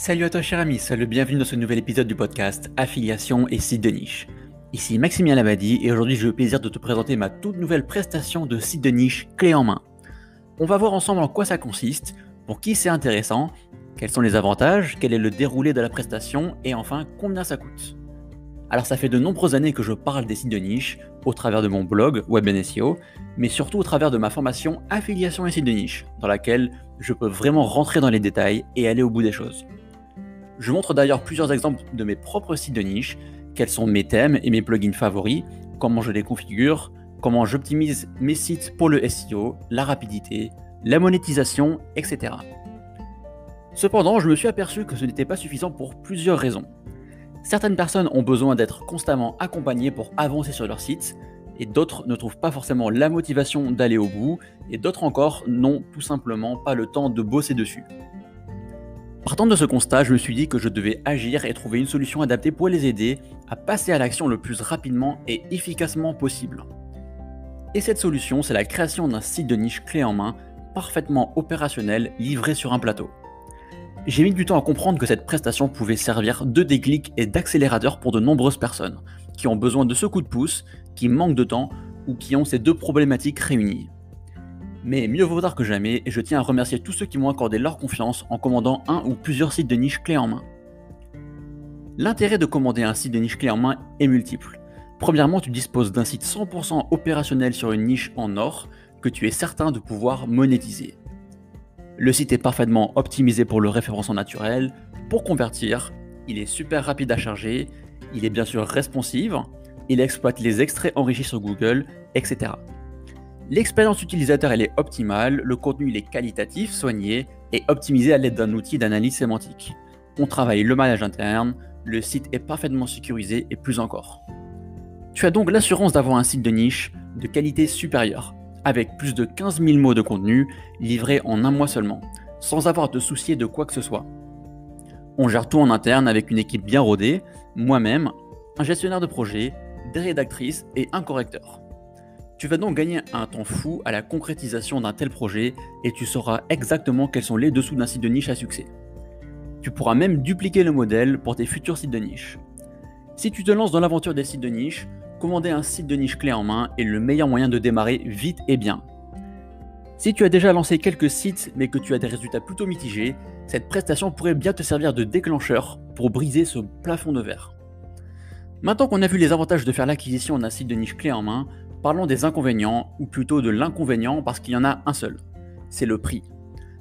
Salut à toi cher ami, sois le bienvenu dans ce nouvel épisode du podcast Affiliation et site de niche. Ici Maximilien Labadie et aujourd'hui j'ai le plaisir de te présenter ma toute nouvelle prestation de site de niche clé en main. On va voir ensemble en quoi ça consiste, pour qui c'est intéressant, quels sont les avantages, quel est le déroulé de la prestation et enfin combien ça coûte. Alors ça fait de nombreuses années que je parle des sites de niche au travers de mon blog Web SEO, mais surtout au travers de ma formation Affiliation et site de niche, dans laquelle je peux vraiment rentrer dans les détails et aller au bout des choses. Je montre d'ailleurs plusieurs exemples de mes propres sites de niche, quels sont mes thèmes et mes plugins favoris, comment je les configure, comment j'optimise mes sites pour le SEO, la rapidité, la monétisation, etc. Cependant, je me suis aperçu que ce n'était pas suffisant pour plusieurs raisons. Certaines personnes ont besoin d'être constamment accompagnées pour avancer sur leur site, et d'autres ne trouvent pas forcément la motivation d'aller au bout, et d'autres encore n'ont tout simplement pas le temps de bosser dessus. Partant de ce constat, je me suis dit que je devais agir et trouver une solution adaptée pour les aider à passer à l'action le plus rapidement et efficacement possible. Et cette solution, c'est la création d'un site de niche clé en main, parfaitement opérationnel, livré sur un plateau. J'ai mis du temps à comprendre que cette prestation pouvait servir de déclic et d'accélérateur pour de nombreuses personnes, qui ont besoin de ce coup de pouce, qui manquent de temps ou qui ont ces deux problématiques réunies. Mais mieux vaut tard que jamais, et je tiens à remercier tous ceux qui m'ont accordé leur confiance en commandant un ou plusieurs sites de niche clés en main. L'intérêt de commander un site de niche clé en main est multiple. Premièrement, tu disposes d'un site 100% opérationnel sur une niche en or que tu es certain de pouvoir monétiser. Le site est parfaitement optimisé pour le référencement naturel, pour convertir, il est super rapide à charger, il est bien sûr responsive, il exploite les extraits enrichis sur Google, etc. L'expérience utilisateur elle est optimale, le contenu il est qualitatif, soigné et optimisé à l'aide d'un outil d'analyse sémantique. On travaille le maillage interne, le site est parfaitement sécurisé et plus encore. Tu as donc l'assurance d'avoir un site de niche de qualité supérieure, avec plus de 15 000 mots de contenu livrés en un mois seulement, sans avoir à te soucier de quoi que ce soit. On gère tout en interne avec une équipe bien rodée, moi-même, un gestionnaire de projet, des rédactrices et un correcteur. Tu vas donc gagner un temps fou à la concrétisation d'un tel projet et tu sauras exactement quels sont les dessous d'un site de niche à succès. Tu pourras même dupliquer le modèle pour tes futurs sites de niche. Si tu te lances dans l'aventure des sites de niche, commander un site de niche clé en main est le meilleur moyen de démarrer vite et bien. Si tu as déjà lancé quelques sites mais que tu as des résultats plutôt mitigés, cette prestation pourrait bien te servir de déclencheur pour briser ce plafond de verre. Maintenant qu'on a vu les avantages de faire l'acquisition d'un site de niche clé en main, parlons des inconvénients, ou plutôt de l'inconvénient parce qu'il y en a un seul, c'est le prix.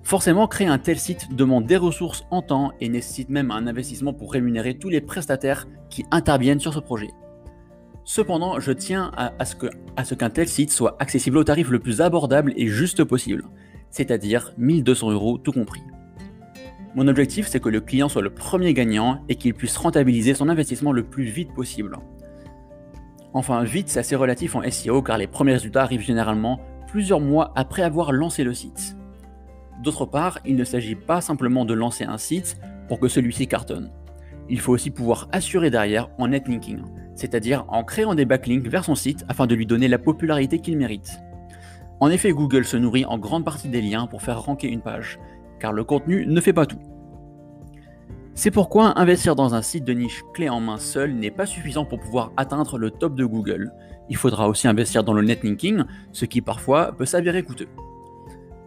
Forcément, créer un tel site demande des ressources en temps et nécessite même un investissement pour rémunérer tous les prestataires qui interviennent sur ce projet. Cependant, je tiens à ce qu'un tel site soit accessible au tarif le plus abordable et juste possible, c'est-à-dire 1 200 € tout compris. Mon objectif, c'est que le client soit le premier gagnant et qu'il puisse rentabiliser son investissement le plus vite possible. Enfin, vite, c'est assez relatif en SEO car les premiers résultats arrivent généralement plusieurs mois après avoir lancé le site. D'autre part, il ne s'agit pas simplement de lancer un site pour que celui-ci cartonne. Il faut aussi pouvoir assurer derrière en netlinking, c'est-à-dire en créant des backlinks vers son site afin de lui donner la popularité qu'il mérite. En effet, Google se nourrit en grande partie des liens pour faire ranker une page, car le contenu ne fait pas tout. C'est pourquoi investir dans un site de niche clé en main seul n'est pas suffisant pour pouvoir atteindre le top de Google. Il faudra aussi investir dans le netlinking, ce qui parfois peut s'avérer coûteux.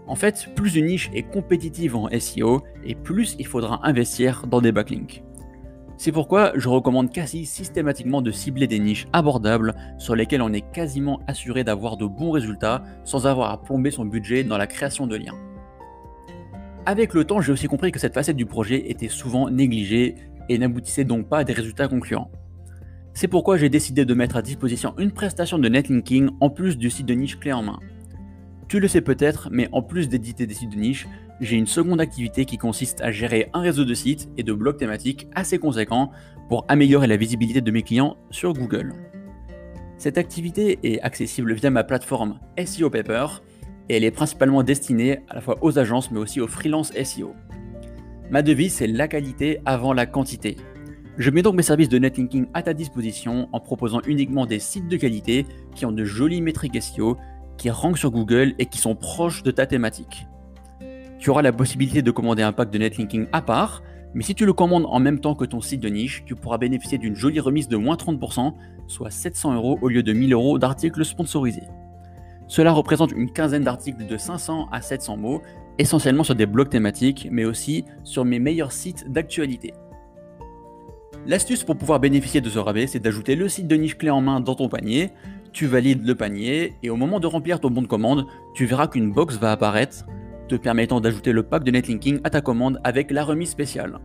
En fait, plus une niche est compétitive en SEO, et plus il faudra investir dans des backlinks. C'est pourquoi je recommande quasi systématiquement de cibler des niches abordables sur lesquelles on est quasiment assuré d'avoir de bons résultats sans avoir à plomber son budget dans la création de liens. Avec le temps, j'ai aussi compris que cette facette du projet était souvent négligée et n'aboutissait donc pas à des résultats concluants. C'est pourquoi j'ai décidé de mettre à disposition une prestation de netlinking en plus du site de niche clé en main. Tu le sais peut-être, mais en plus d'éditer des sites de niche, j'ai une seconde activité qui consiste à gérer un réseau de sites et de blogs thématiques assez conséquent pour améliorer la visibilité de mes clients sur Google. Cette activité est accessible via ma plateforme SEO Paper, et elle est principalement destinée à la fois aux agences mais aussi aux freelance SEO. Ma devise c'est la qualité avant la quantité. Je mets donc mes services de netlinking à ta disposition en proposant uniquement des sites de qualité qui ont de jolies métriques SEO, qui rankent sur Google et qui sont proches de ta thématique. Tu auras la possibilité de commander un pack de netlinking à part Mais si tu le commandes en même temps que ton site de niche, tu pourras bénéficier d'une jolie remise de moins 30%, soit 700 € au lieu de 1000 € d'articles sponsorisés. Cela représente une quinzaine d'articles de 500 à 700 mots, essentiellement sur des blogs thématiques, mais aussi sur mes meilleurs sites d'actualité. L'astuce pour pouvoir bénéficier de ce rabais, c'est d'ajouter le site de niche clé en main dans ton panier. Tu valides le panier et au moment de remplir ton bon de commande, tu verras qu'une box va apparaître, te permettant d'ajouter le pack de netlinking à ta commande avec la remise spéciale.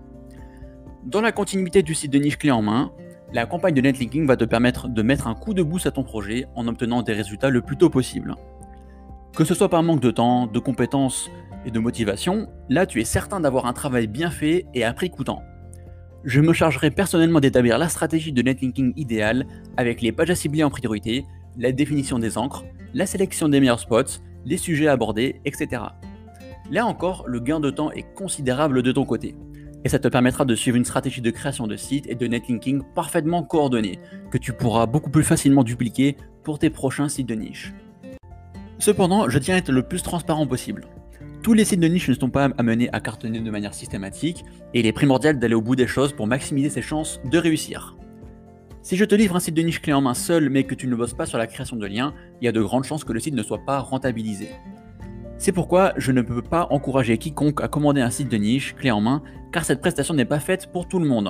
Dans la continuité du site de niche clé en main, la campagne de netlinking va te permettre de mettre un coup de boost à ton projet en obtenant des résultats le plus tôt possible. Que ce soit par manque de temps, de compétences et de motivation, là tu es certain d'avoir un travail bien fait et à prix coûtant. Je me chargerai personnellement d'établir la stratégie de netlinking idéale avec les pages à cibler en priorité, la définition des encres, la sélection des meilleurs spots, les sujets abordés, etc. Là encore, le gain de temps est considérable de ton côté. Et ça te permettra de suivre une stratégie de création de site et de netlinking parfaitement coordonnée, que tu pourras beaucoup plus facilement dupliquer pour tes prochains sites de niche. Cependant, je tiens à être le plus transparent possible. Tous les sites de niche ne sont pas amenés à cartonner de manière systématique, et il est primordial d'aller au bout des choses pour maximiser ses chances de réussir. Si je te livre un site de niche clé en main seul, mais que tu ne bosses pas sur la création de liens, il y a de grandes chances que le site ne soit pas rentabilisé. C'est pourquoi je ne peux pas encourager quiconque à commander un site de niche clé en main, car cette prestation n'est pas faite pour tout le monde.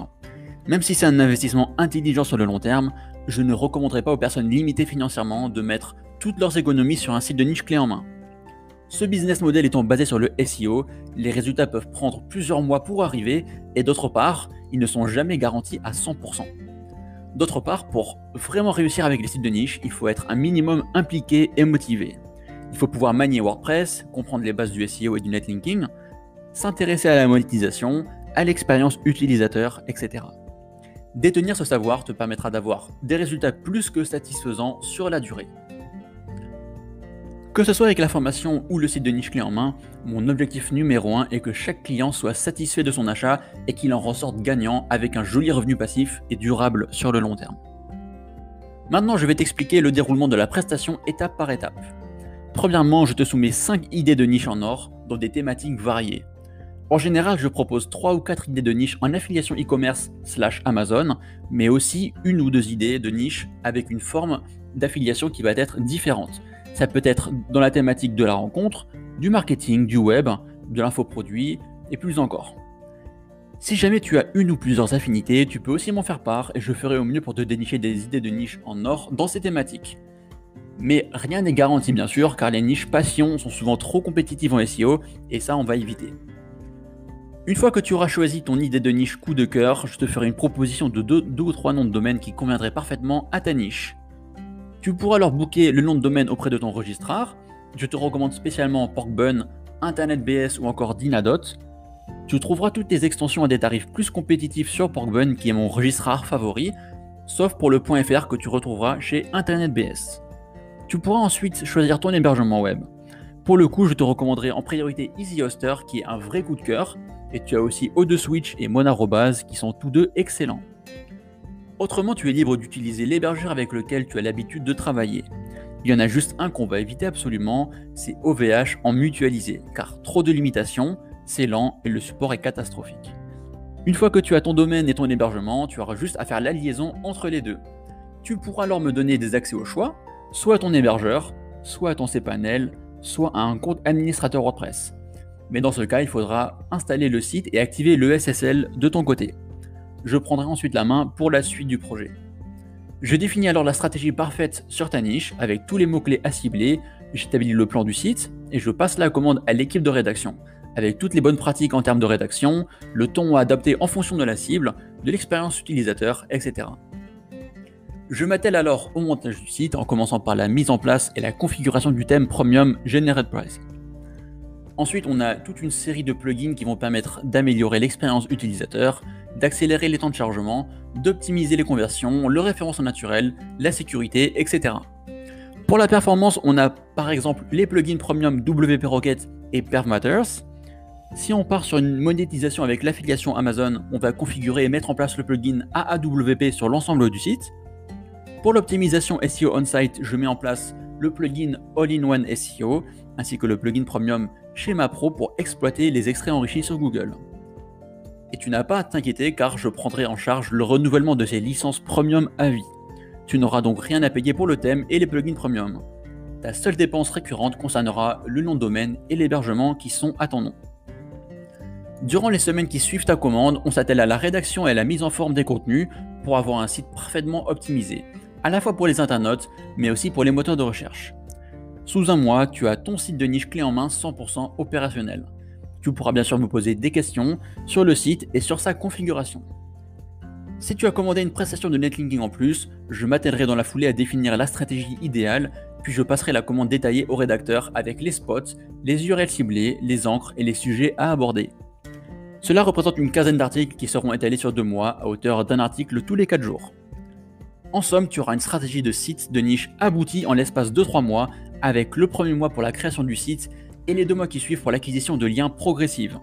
Même si c'est un investissement intelligent sur le long terme, je ne recommanderais pas aux personnes limitées financièrement de mettre toutes leurs économies sur un site de niche clé en main. Ce business model étant basé sur le SEO, les résultats peuvent prendre plusieurs mois pour arriver, et d'autre part, ils ne sont jamais garantis à 100%. D'autre part, pour vraiment réussir avec les sites de niche, il faut être un minimum impliqué et motivé. Il faut pouvoir manier WordPress, comprendre les bases du SEO et du netlinking, s'intéresser à la monétisation, à l'expérience utilisateur, etc. Détenir ce savoir te permettra d'avoir des résultats plus que satisfaisants sur la durée. Que ce soit avec la formation ou le site de niche clé en main, mon objectif numéro 1 est que chaque client soit satisfait de son achat et qu'il en ressorte gagnant avec un joli revenu passif et durable sur le long terme. Maintenant, je vais t'expliquer le déroulement de la prestation étape par étape. Premièrement, je te soumets 5 idées de niche en or dans des thématiques variées. En général, je propose 3 ou 4 idées de niche en affiliation e-commerce /Amazon, mais aussi 1 ou 2 idées de niche avec une forme d'affiliation qui va être différente. Ça peut être dans la thématique de la rencontre, du marketing, du web, de l'infoproduit et plus encore. Si jamais tu as une ou plusieurs affinités, tu peux aussi m'en faire part et je ferai au mieux pour te dénicher des idées de niche en or dans ces thématiques. Mais rien n'est garanti bien sûr, car les niches passion sont souvent trop compétitives en SEO et ça on va éviter. Une fois que tu auras choisi ton idée de niche coup de cœur, je te ferai une proposition de 2 ou 3 noms de domaine qui conviendraient parfaitement à ta niche. Tu pourras alors booker le nom de domaine auprès de ton registrar. Je te recommande spécialement Porkbun, InternetBS ou encore Dynadot. Tu trouveras toutes tes extensions à des tarifs plus compétitifs sur Porkbun qui est mon registrar favori, sauf pour le .fr que tu retrouveras chez InternetBS. Tu pourras ensuite choisir ton hébergement web. Pour le coup, je te recommanderai en priorité EasyHoster qui est un vrai coup de cœur, et tu as aussi O2Switch et Monarobase qui sont tous deux excellents. Autrement, tu es libre d'utiliser l'hébergeur avec lequel tu as l'habitude de travailler. Il y en a juste un qu'on va éviter absolument, c'est OVH en mutualisé, car trop de limitations, c'est lent et le support est catastrophique. Une fois que tu as ton domaine et ton hébergement, tu auras juste à faire la liaison entre les deux. Tu pourras alors me donner des accès au choix, soit à ton hébergeur, soit à ton cPanel, soit à un compte administrateur WordPress. Mais dans ce cas, il faudra installer le site et activer le SSL de ton côté. Je prendrai ensuite la main pour la suite du projet. Je définis alors la stratégie parfaite sur ta niche avec tous les mots-clés à cibler, j'établis le plan du site et je passe la commande à l'équipe de rédaction, avec toutes les bonnes pratiques en termes de rédaction, le ton à adapter en fonction de la cible, de l'expérience utilisateur, etc. Je m'attelle alors au montage du site en commençant par la mise en place et la configuration du thème Premium Generate Price. Ensuite, on a toute une série de plugins qui vont permettre d'améliorer l'expérience utilisateur, d'accélérer les temps de chargement, d'optimiser les conversions, le référencement naturel, la sécurité, etc. Pour la performance, on a par exemple les plugins Premium WP Rocket et Perf Matters. Si on part sur une monétisation avec l'affiliation Amazon, on va configurer et mettre en place le plugin AAWP sur l'ensemble du site. Pour l'optimisation SEO on-site, je mets en place le plugin All-in-One SEO, ainsi que le plugin Premium Schema Pro pour exploiter les extraits enrichis sur Google. Et tu n'as pas à t'inquiéter car je prendrai en charge le renouvellement de ces licences premium à vie. Tu n'auras donc rien à payer pour le thème et les plugins premium. Ta seule dépense récurrente concernera le nom de domaine et l'hébergement qui sont à ton nom. Durant les semaines qui suivent ta commande, on s'attelle à la rédaction et à la mise en forme des contenus pour avoir un site parfaitement optimisé, à la fois pour les internautes, mais aussi pour les moteurs de recherche. Sous un mois, tu as ton site de niche clé en main 100% opérationnel. Tu pourras bien sûr me poser des questions sur le site et sur sa configuration. Si tu as commandé une prestation de netlinking en plus, je m'attellerai dans la foulée à définir la stratégie idéale, puis je passerai la commande détaillée au rédacteur avec les spots, les URL ciblés, les encres et les sujets à aborder. Cela représente une quinzaine d'articles qui seront étalés sur 2 mois à hauteur d'un article tous les 4 jours. En somme, tu auras une stratégie de site de niche aboutie en l'espace de 3 mois, avec le premier mois pour la création du site et les 2 mois qui suivent pour l'acquisition de liens progressives.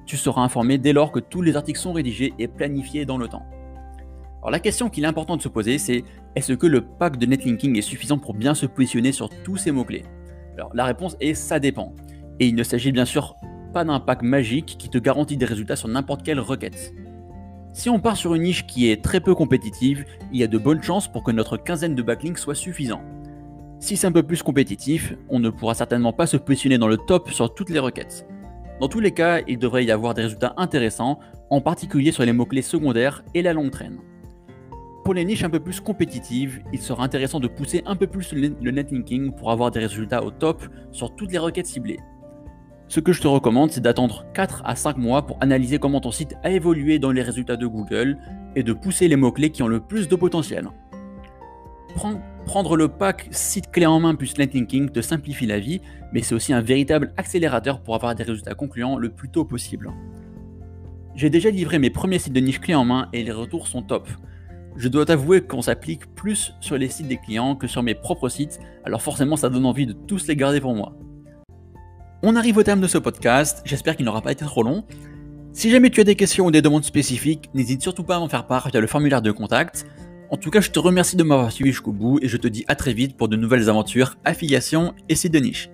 Tu seras informé dès lors que tous les articles sont rédigés et planifiés dans le temps. Alors la question qu'il est important de se poser, c'est est-ce que le pack de netlinking est suffisant pour bien se positionner sur tous ces mots-clés? Alors la réponse est ça dépend. Et il ne s'agit bien sûr pas d'un pack magique qui te garantit des résultats sur n'importe quelle requête. Si on part sur une niche qui est très peu compétitive, il y a de bonnes chances pour que notre quinzaine de backlinks soit suffisant. Si c'est un peu plus compétitif, on ne pourra certainement pas se positionner dans le top sur toutes les requêtes. Dans tous les cas, il devrait y avoir des résultats intéressants, en particulier sur les mots-clés secondaires et la longue traîne. Pour les niches un peu plus compétitives, il sera intéressant de pousser un peu plus le netlinking pour avoir des résultats au top sur toutes les requêtes ciblées. Ce que je te recommande, c'est d'attendre 4 à 5 mois pour analyser comment ton site a évolué dans les résultats de Google et de pousser les mots-clés qui ont le plus de potentiel. Prendre le pack site clé en main plus netlinking te simplifie la vie, mais c'est aussi un véritable accélérateur pour avoir des résultats concluants le plus tôt possible. J'ai déjà livré mes premiers sites de niche clé en main et les retours sont top. Je dois t'avouer qu'on s'applique plus sur les sites des clients que sur mes propres sites, alors forcément ça donne envie de tous les garder pour moi. On arrive au terme de ce podcast, j'espère qu'il n'aura pas été trop long. Si jamais tu as des questions ou des demandes spécifiques, n'hésite surtout pas à m'en faire part via le formulaire de contact. En tout cas, je te remercie de m'avoir suivi jusqu'au bout et je te dis à très vite pour de nouvelles aventures, affiliation et sites de niche.